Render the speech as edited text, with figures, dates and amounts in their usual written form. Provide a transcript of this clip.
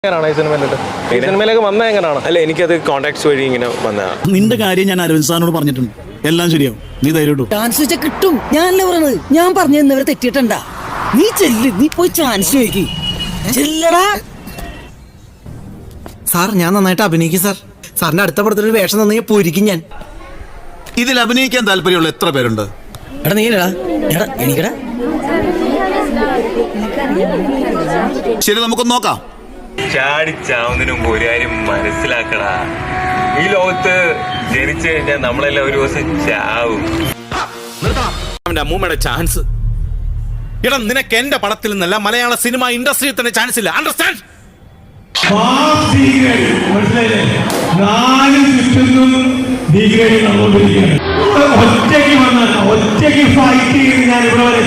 സിനിമയിലേക്ക് വന്ന എങ്ങനെയാണ്? അല്ല, എനിക്കത് കോൺടാക്ട്സ് വഴി ഇങ്ങനെ വന്നതാണ്. നിന്റെ കാര്യം ഞാൻ അരവിന്ദ് സാറിനോട് പറഞ്ഞിട്ടുണ്ട്, എല്ലാം ശരിയാവും, നീ ധൈര്യം. ചാൻസ് വെച്ചാൽ കിട്ടും. ഞാനല്ലേ പറഞ്ഞത്, ഞാൻ പറഞ്ഞു തന്നവരെ തെറ്റിയിട്ടുണ്ടാ. നീ ചെല്ല്, നീ പോയി ചാൻസ് ചോദിക്ക്. ചെല്ലടാ സാർ. ഞാൻ നന്നായിട്ട് അഭിനയിക്കും സാർ. സാറിന്റെ അടുത്ത പടത്തിലൊരു വേഷം തന്നെങ്കിൽ പോയിരിക്കും ഞാൻ. ഇതിൽ അഭിനയിക്കാൻ താല്പര്യമുള്ള എത്ര പേരുണ്ട്? എടാ നീടാ, എടാ എനിക്കടാ. ശരി, നമുക്കൊന്ന് നോക്കാം. ചാടിച്ചാവുന്നതിന് മുമ്പ് ഒരു കാര്യം മനസ്സിലാക്കടാ, ഈ ലോകത്ത് ജനിച്ചു കഴിഞ്ഞാൽ നമ്മളെല്ലാം ഒരു ദിവസം ചാവും. അവന്റെ അമ്മൂമ്മയുടെ ചാൻസ്. എടാ, നിനക്ക് എന്റെ പടത്തിൽ നിന്നല്ല, മലയാള സിനിമ ഇൻഡസ്ട്രിയിൽ തന്നെ ചാൻസ് ഇല്ല. അണ്ടർസ്റ്റാൻഡ്? ഒറ്റയ്ക്ക് ഫൈറ്റ് ചെയ്ത് ഞാൻ ഇവിടെ വരെ